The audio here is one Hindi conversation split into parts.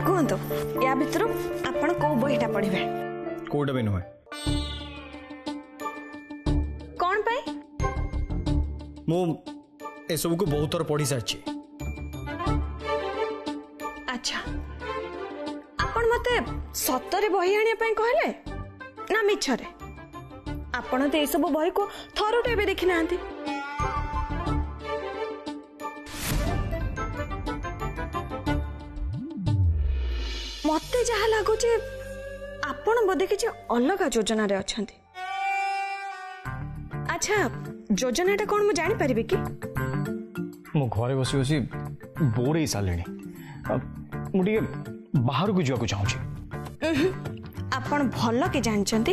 कहतु या भितर आपण को बहीटा पढ़े कोटा भी नुहे कौन पाई मु ए सब को बहुत थर पढ़ी सारी। अच्छा आपण मते सतरे बही आनिया पई कहले ना मिछरे आपण तो ए सब बही को थरुटे भी देखि नांती मते जहा लागुचे आपण बोधे किछि अलग योजना रे अछंती। अच्छा योजनाटा कौन मु जानी परिबे कि मो घरे बसी बसी बोर ही सारे मुझे बाहर को जावाक चाहूँ। आपण भल के जानचंती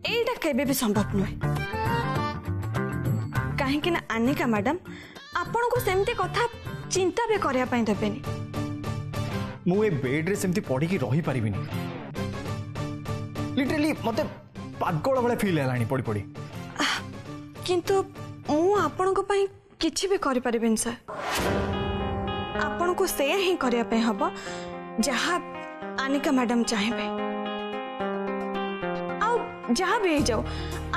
एटा केबे भी संभव नुहे कहीं ना अनिका मैडम आपण को सेमती कथा चिंता भी करया पई देबेनी। मु ए बेड रे सेमती पढ़ी की रही परिबिनी लिटरली मते पागल वाला फील हेलानी पड़ी पड़ी किंतु मु आपण को पई किछि भी करि परिबिन सर आपण को से ही करया पई हबो जहा अनिका मैडम चाहेबे आ जहा भी जाओ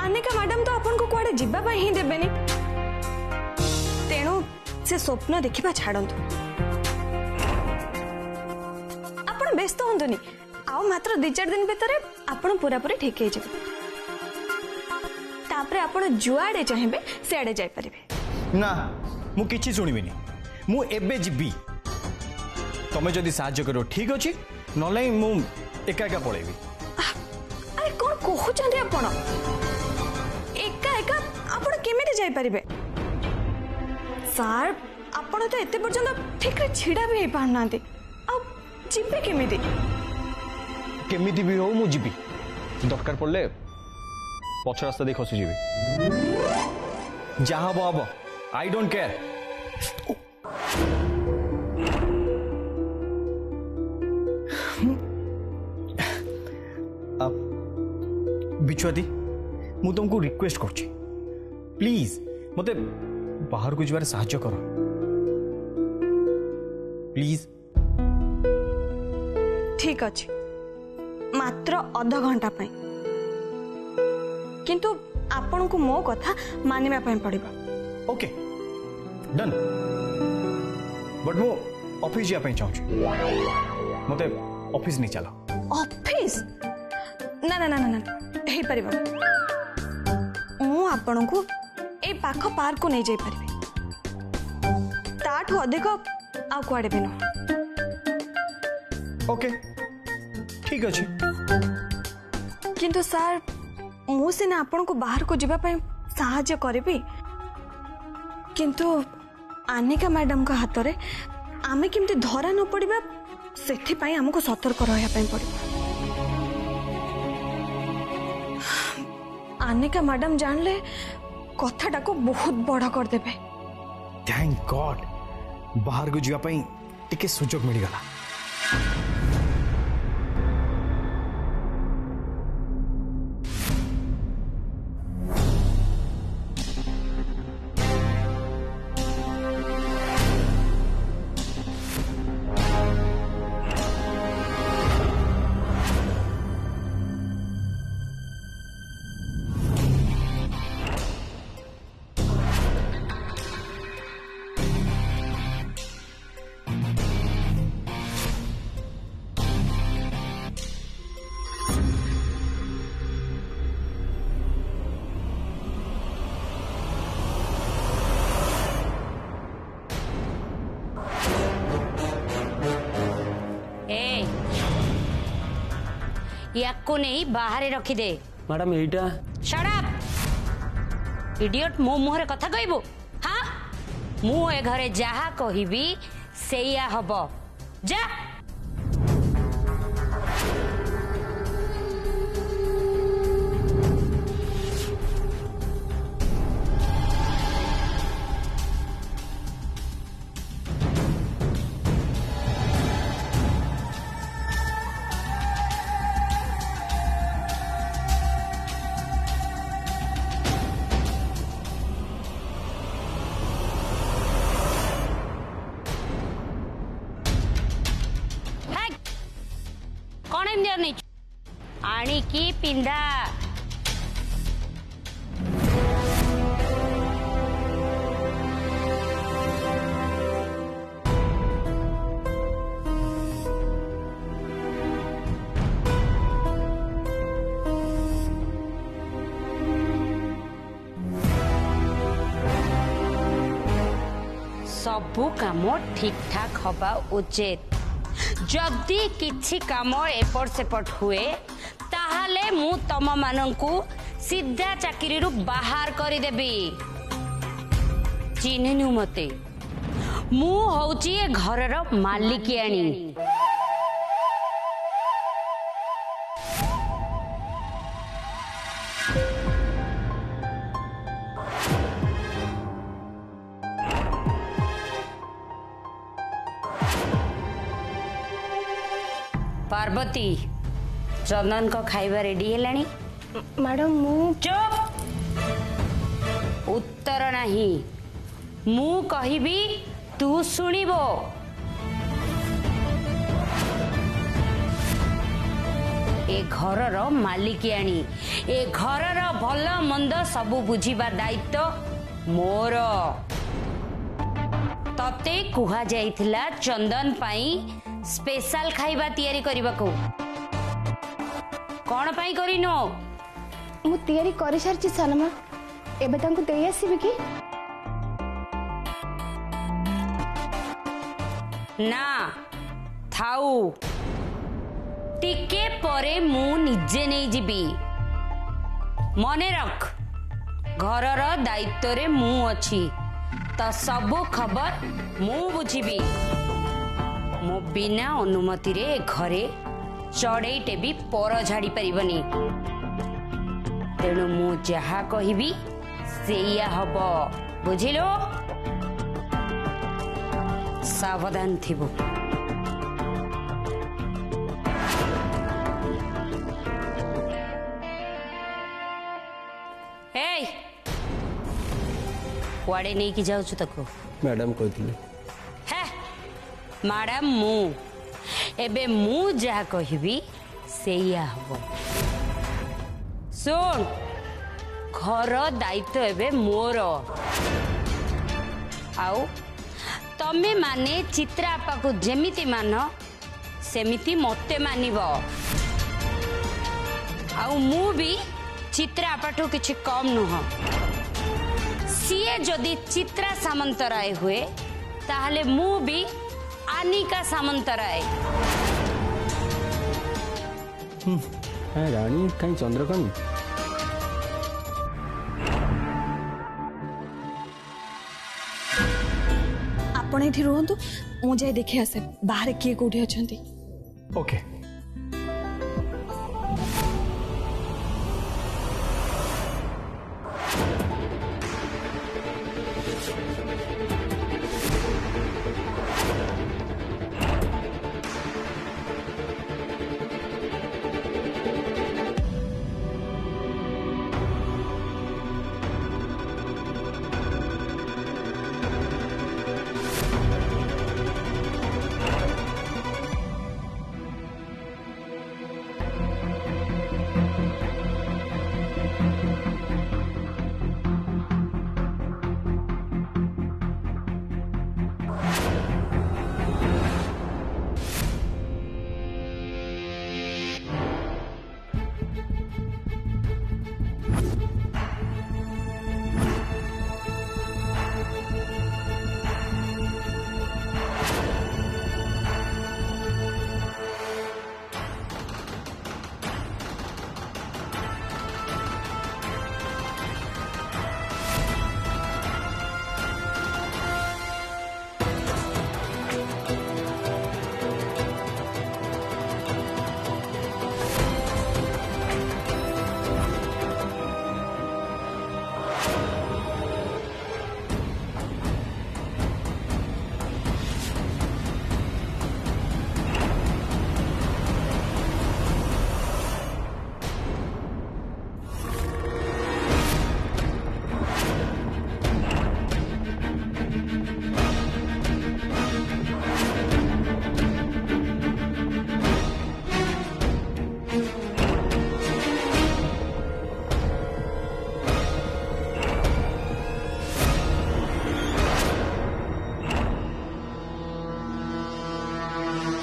अनिका मैडम तो आपण को कुआडे जिबा पई ही देबेनी तेणु से स्वप्न देखिबा छाडंतु आपण व्यस्त होंतुनी आउ मात्र 2-4 दिन भितर आपण पूरा पूरी ठीक हे जेबे तापरे आपण जुआडे चाहेबे सेआडे जाय परिबे ना मु किछि सुनिबिनी मु एबे जिबी तमे जदी साहाय्य करो ठीक अछि नलै मु एका एका पळेबी। अरे कोन कहउचंदी आपण एका एका आपण केमिति जाय परिबे सर आपण तो एते पर्यंत ठीक रे छिडा भी हे पारनांती आ जिबे केमिति केमिति भी हो मु जिबी दरकार पड़ले पछ रास्ता देख खसी जीवी जहा हबो हबो आई डोंट केयर। बिछुआदी मु तुमको रिक्वेस्ट करछि प्लीज मते बाहर को जीवार साहाय्य करो प्लीज। ठीक अछि मात्र आधा घंटा पई किंतु आपण को मो कथा मानिबा पई पड़िबो। ओके डन बट मु ऑफिस जा पई चाहूँ मते ऑफिस नहीं चलो। ऑफिस ना ना ना ना ना हे परिबो मु आपण को ए पाख पार्क को नहीं जाई परिबे ताठो अधिक आ कुआडे बिनो। ओके ठीक अछि किंतु सर मु सिना आपण को बाहर को जीवा पई सहाय्य करबी किंतु अनिका मैडम का हाथ रे आमे किमती धरा न पड़िबा सेथि पई हमको सतर्क रहया पई पड़िबा। अनिका मैडम जानले कथाटा को बहुत बड़ा कर देबे। थैंक गॉड बाहर को जीवा पई टिके सुजोग मिल गला। याको नहीं बाहर रखी दे। मैडम एटा शट अप इडियट मो मुहरे कथा कहबो। हाँ मु ए घरे जहा कहिबी सेया हबो जा। नहीं आनी की पिंधा सबू काम ठीक ठाक हवा उचित जदि किछि काम एपट सेपट हुए ताहाले मु तम मानंकु सीधा चाकरी रु बाहर करी देबी चिन्हनु मते मु होची ए घरर मालिकियानी पार्वती चंदन को खाइबा रेडी हेलानी मैडम मु चुप उत्तर नहीं मु कहिबी तू सुनिबो ए घरर मालिकियानी ए घरर भल मंद सबु बुझिबा दायित्व मोर तते कुहा जाइथिला चंदन पाई स्पेशल खाइबा तैयारी करबा को कोन पाई करिनो मु तैयारी करि सारछि सलमा एबे तांको देई आसीबे की ना थाऊ टिके परे मु निजे नहीं जीबी मने रख घरर दायित्व रे मु अछि तो सबु खबर मु बुझिबी मो बिना अनुमति रे घरे चढ़ईटे भी पर झाड़ी पारिबनी तेणु मु जहा कहिबी सेया हबो बुझिलो सावधान थिबो ए कुआड़े नहीं की जाउछु तको मैडम कहती है मैडम मु एबे मु जा कहिबी सेया हबो सुन घर दायित्व एबे मोर आउ तमे माने चित्रापा को जेमिति मान सेमिति मते मानिबो आउ मु भी चित्रापाठू किछि कम नुह सीए जदि चित्रा सामंतराय हुए ताहले मु भी आनिका सामंतराय रानी कहीं चंद्रकानी आपण एठी रहंतु मु जाय देखि आसे बाहर किए कोठी अछंती ओके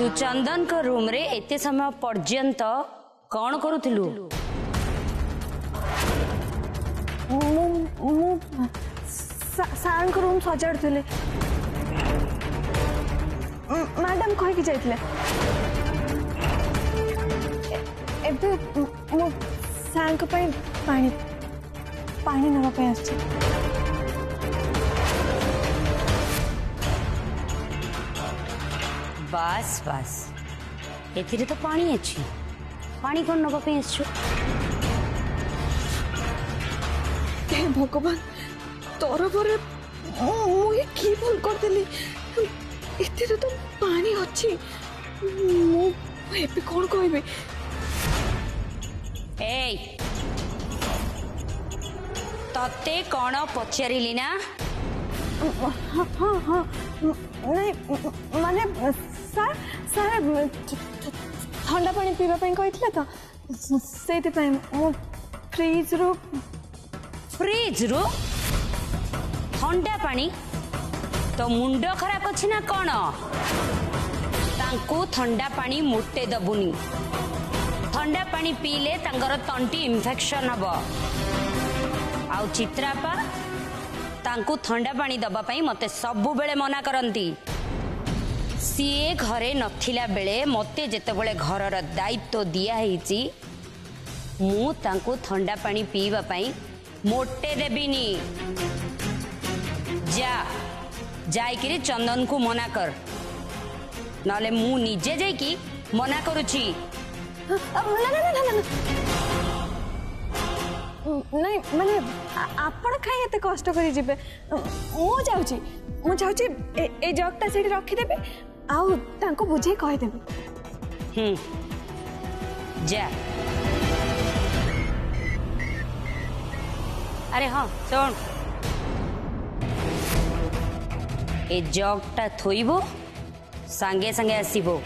तू चंदन को रूम रे एते समय पर्यंत कौन करूथिलु? सार रूम सजाड़ुले मैडम कहीकि जाइए एबे मो सार पानी पानी नापी आस बस बस एथिरे तो पानी अच्छी पानी कौन नापी आस हे भगवान तरफर मुझे की भूल करदेली एथिरे तो पानी अच्छी मुझे कौन कहबे ए तते कौन पचारिली ना? हाँ हाँ हाँ नहीं माने सर सर ठंडा पानी पीवा कही तो से फ्रिज रू ठंडा पानी तो मुंड खराब अच्छी ना कौन? तांको ठंडा पानी मोटे दबुनी ठंडा पानी पीले तांकर तंटी इन्फेक्शन हब आउ चित्रापा तांको ठंडा पानी दबा पई मते सबु बेले मना करंती। सीए घरे नथिला बेले मते जेतेबेले घरर दायित्व दिया हेची मु तांको ठंडा पानी पीवा पई मोटे देबिनी। जा जाइकिरी चंदन को मना कर नले मु निजे जाइकी मना करूची। नहीं माने आपण खाई एते कष्ट करी जिबे मु जाउची ए जगटा सेठी रखी देबे आउ तांको बुझे कहि देबे। जा अरे हाँ सुन ए जगटा थोइबो सांगे सांगे आसीबो।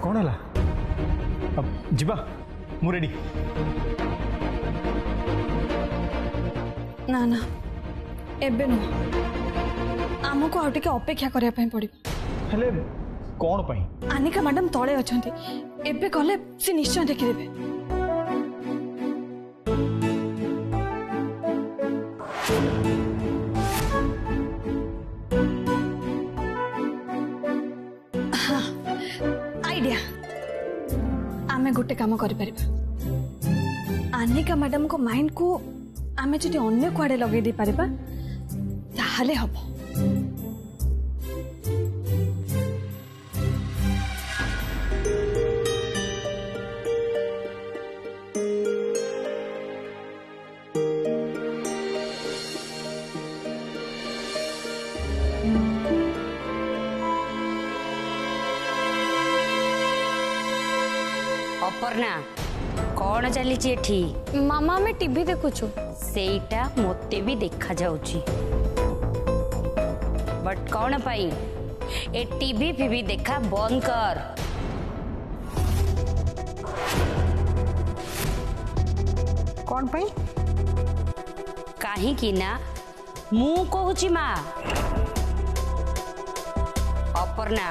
कौन है अब जीवा मु रेडी ना ना एबे नु आमको आउ टिके अपेक्षा करिया पई पड़ी। हेले कौन पई? आनिका मैडम तळे अछंती एबे गले से निश्चय देखि देबे। आमे गोटे काम करि परिबा आनिका मैडम को माइंड को आमे जदि अन्य कुआडे लगे दे परिबा ताहले हबो। अपर्णा कौन चली एठी? मामा में टीवी देखुछु सेटा मोते भी देखा जाउची बट कौन पाई ए टीवी फीवी देखा बंद कर। कौन पाई? काहे कि ना मु कहूची माँ अपर्णा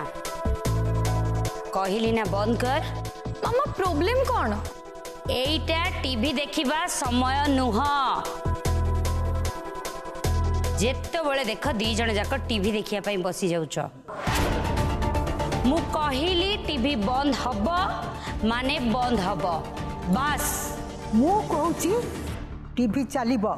कहली ना बंद कर। मामा प्रॉब्लम कौन? एइटा टीवी देखिबा समय नुह जेते बेले देख दी जण जाक टीवी देखिया पई बसी जाउछ। मु कहिली टीवी बंद हब माने बंद हब बस। मु कहूची टीवी चलिबो।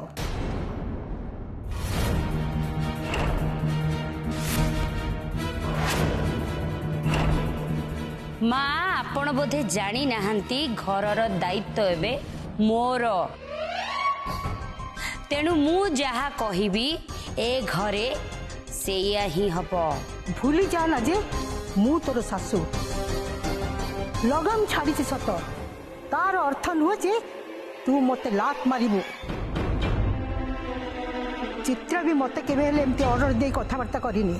माँ आपण बोधे जानी नाहंती घरर दायित्व एबे मोर तेणु मु जहा कहिबी ए घरे सेया ही हबो। भूली जा ना जे मु तोर सासू लगाम छाड़ी सत तार अर्थ नुह जे तू मते लात मारिबू। चित्रा भी मते केबे हेले एमती ऑर्डर दे कथाबार्ता करिनी।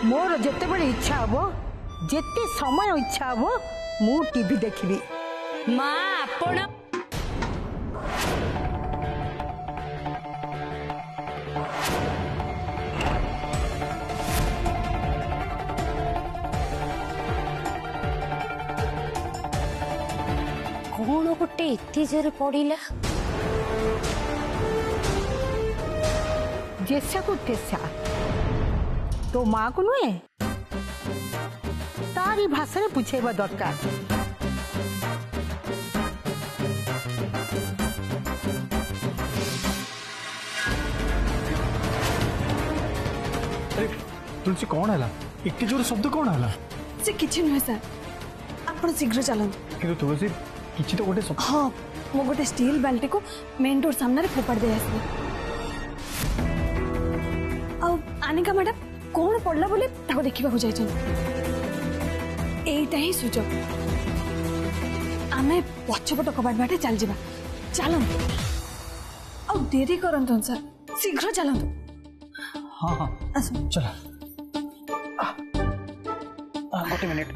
मोर जेते बड़े इच्छा हबो जेते समय इच्छा हबो मु टीवी देखिबी। माँ आपण कौन गोटे एते जोर पड़ा जेसा को तेसा तो माँ को नुहे तारी भाषा में बुझेबा दरकार। अरे तुलसी कौन है इतने जोर शब्द कौन है से किछि नुहे सर आपण शीघ्र चलନ୍ତୁ। कि तुलसी किसी तो गोटे शब्द हाँ मु गोटे स्टील बाल्टी को मेन डोर सामने फोपाड़ दे आसली। आनिका मैडम कौन पड़ला बोले ताको देखिबा जाइछन। एइटा ही सुजोग आमे पछपट कबाट बाटे चल जिबा। चलନ୍ତୁ आ देरी करंतु सर शीघ्र चलନ୍ତୁ। हाँ हाँ आसु चला गोटे मिनिट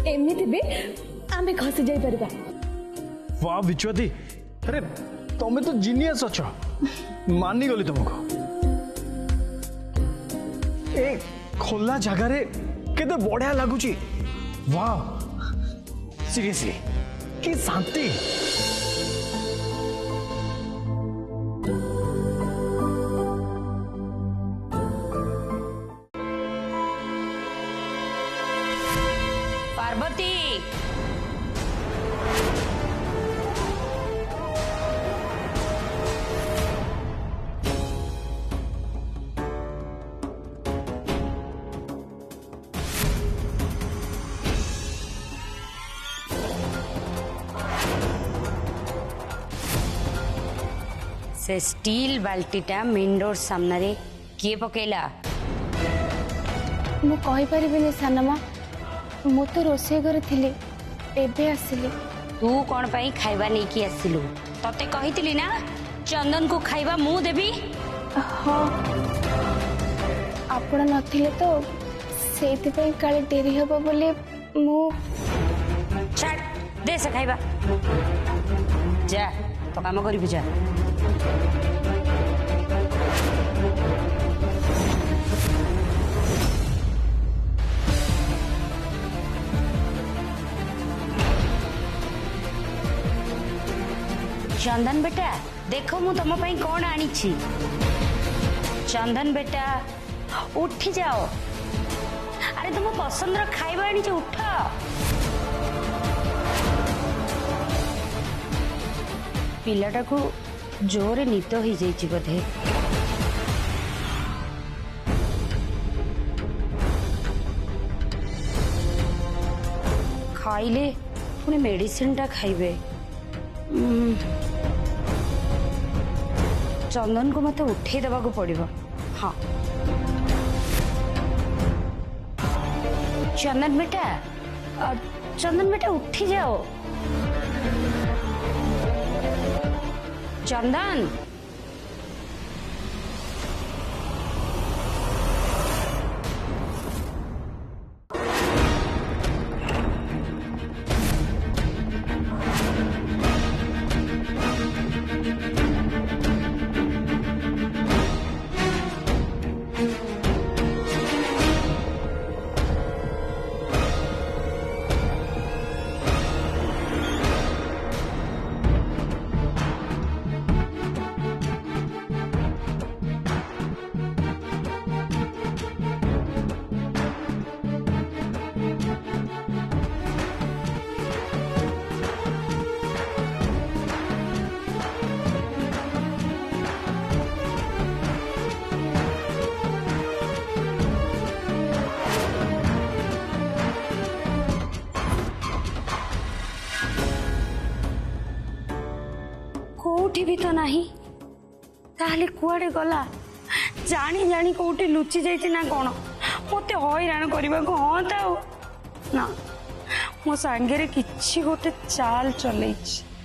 एमती भी आमे खसी जाई परबा। वाह विश्वती अरे तुम्हें तो जीनियस अच्छ मानी गली तुमको। ए खोला जगह रे केते बढ़िया लगुची। वाह सीरियसली की शांति। पार्वती से स्टील बाल्टीटा मेन डोर सामने किए पकेला? मु कहि परिबिनी सानमा मु तो रोसे घर थिले एबे आसिले। तू कौन पाई खाइबा नहीं की आसिलु? तते कहितली ना चंदन को खाइबा मु देबी। हाँ आपण नथिले तो सेति पई काले डेरी हबो बोले मु छाड़ दे से खाइबा। जा तो काम करिबि जा। चंदन बेटा देखो मु तुम पाई कौन आनी छी। चंदन बेटा उठी जाओ। अरे तुम पसंद खाइबा आनी छ उठ। पिलाटा को जोरे निद हो जाइए बोधे। खाइले पुणी मेडिसिन टा खाइबे। चंदन को मत उठे देवा को पड़िबो। हाँ चंदन बेटा उठी जाओ। चंदन कोठी भी तो नहीं ताहले कुआडे गला जानी जानी कोठी लुचि जाइछि ना कोन मते हैरान करबा को हाँ ताऊ ना मो सांगे रे किछि गोटे चाल चलैछि।